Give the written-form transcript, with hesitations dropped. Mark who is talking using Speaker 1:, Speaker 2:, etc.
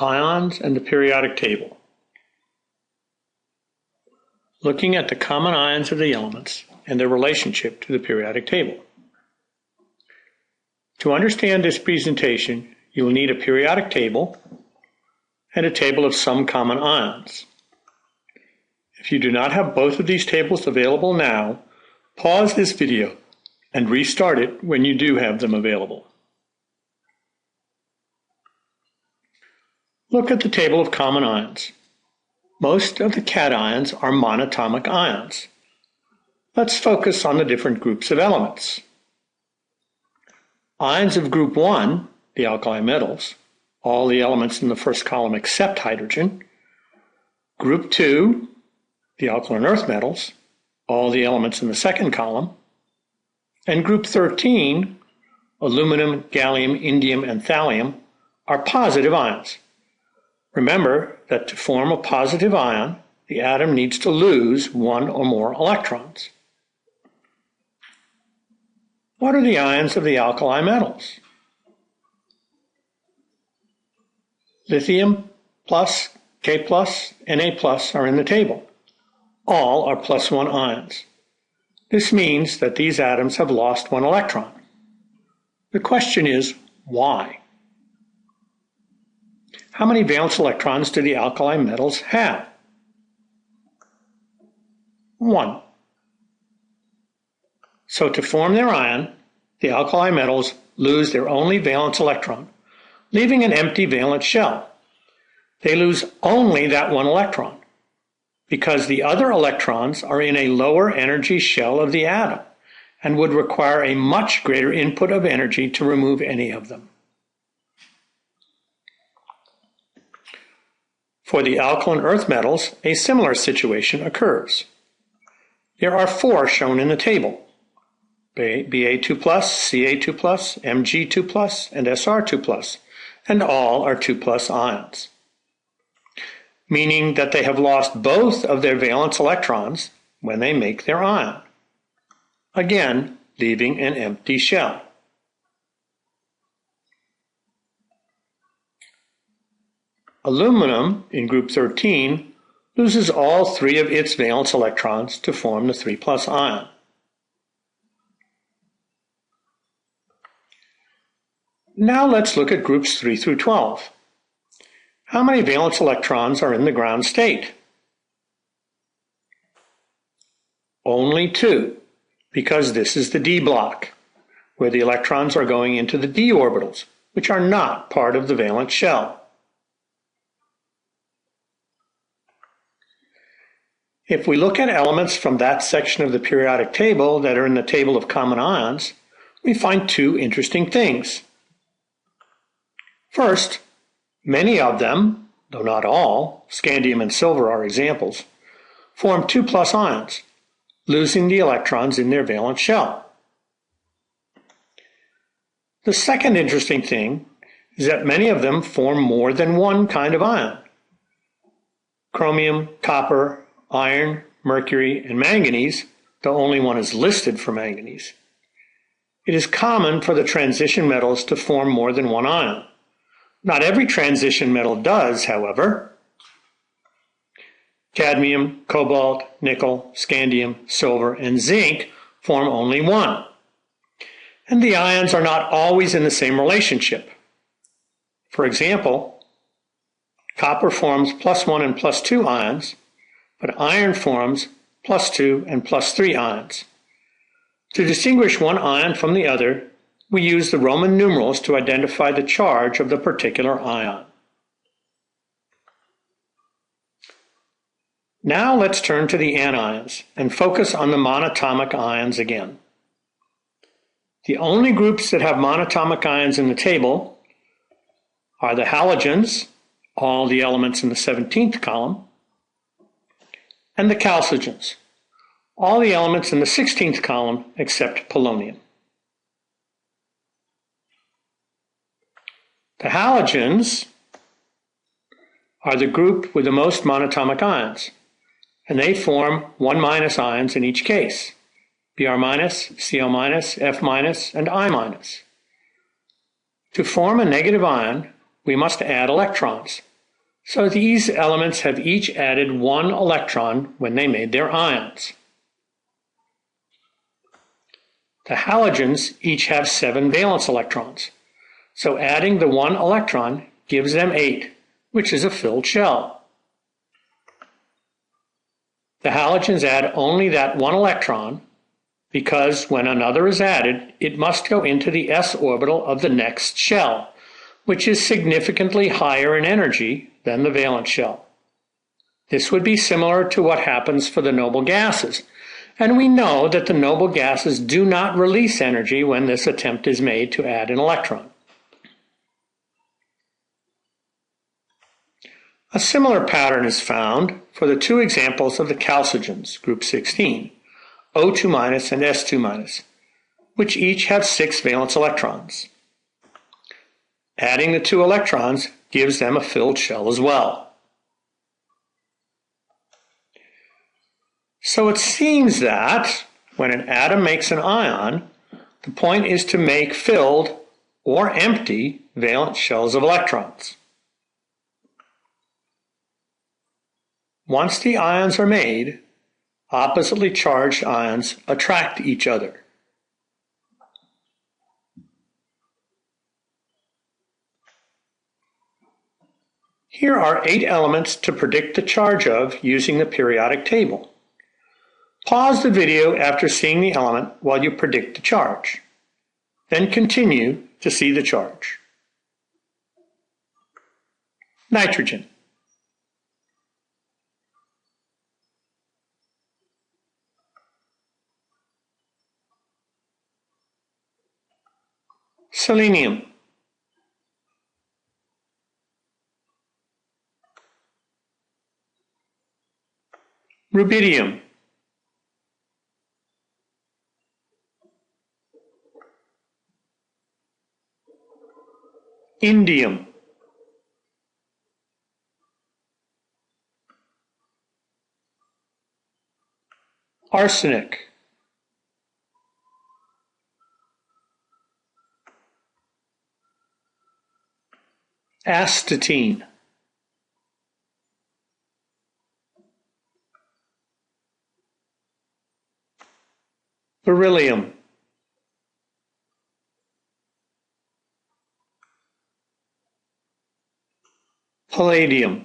Speaker 1: Ions and the periodic table. Looking at the common ions of the elements and their relationship to the periodic table. To understand this presentation, you will need a periodic table and a table of some common ions. If you do not have both of these tables available now, pause this video and restart it when you do have them available. Look at the table of common ions. Most of the cations are monatomic ions. Let's focus on the different groups of elements. Ions of group 1, the alkali metals, all the elements in the first column except hydrogen. Group 2, the alkaline earth metals, all the elements in the second column. And group 13, aluminum, gallium, indium, and thallium, are positive ions. Remember that to form a positive ion, the atom needs to lose one or more electrons. What are the ions of the alkali metals? Lithium plus, K plus, Na plus are in the table. All are +1 ions. This means that these atoms have lost one electron. The question is, why? How many valence electrons do the alkali metals have? 1. So to form their ion, the alkali metals lose their only valence electron, leaving an empty valence shell. They lose only that one electron, because the other electrons are in a lower energy shell of the atom and would require a much greater input of energy to remove any of them. For the alkaline earth metals, a similar situation occurs. There are 4 shown in the table: Ba2+, Ca2+, Mg2+, and Sr2+, and all are 2+ ions, meaning that they have lost both of their valence electrons when they make their ion, again leaving an empty shell. Aluminum, in group 13, loses all 3 of its valence electrons to form the 3+ ion. Now let's look at groups 3 through 12. How many valence electrons are in the ground state? Only 2, because this is the d block, where the electrons are going into the d orbitals, which are not part of the valence shell. If we look at elements from that section of the periodic table that are in the table of common ions, we find 2 interesting things. First, many of them, though not all, scandium and silver are examples, form 2+ ions, losing the electrons in their valence shell. The second interesting thing is that many of them form more than one kind of ion. Chromium, copper, iron, mercury, and manganese, though only one is listed for manganese. It is common for the transition metals to form more than one ion. Not every transition metal does, however. Cadmium, cobalt, nickel, scandium, silver, and zinc form only one. And the ions are not always in the same relationship. For example, copper forms +1 and +2 ions, but iron forms +2 and +3 ions. To distinguish one ion from the other, we use the Roman numerals to identify the charge of the particular ion. Now let's turn to the anions and focus on the monatomic ions again. The only groups that have monatomic ions in the table are the halogens, all the elements in the 17th column, and the chalcogens, all the elements in the 16th column except polonium. The halogens are the group with the most monatomic ions, and they form 1- ions in each case: Br-, Cl-, F-, and I-. To form a negative ion, we must add electrons, So these elements have each added one electron when they made their ions. The halogens each have 7 valence electrons, so adding the 1 electron gives them 8, which is a filled shell. The halogens add only that 1 electron because when another is added, it must go into the s orbital of the next shell, which is significantly higher in energy than the valence shell. This would be similar to what happens for the noble gases, and we know that the noble gases do not release energy when this attempt is made to add an electron. A similar pattern is found for the 2 examples of the chalcogens, group 16, O2- and S2-, which each have 6 valence electrons. Adding the 2 electrons gives them a filled shell as well. So it seems that when an atom makes an ion, the point is to make filled or empty valence shells of electrons. Once the ions are made, oppositely charged ions attract each other. Here are 8 elements to predict the charge of using the periodic table. Pause the video after seeing the element while you predict the charge. Then continue to see the charge. Nitrogen. Selenium. Rubidium. Indium. Arsenic. Astatine. Beryllium. Palladium.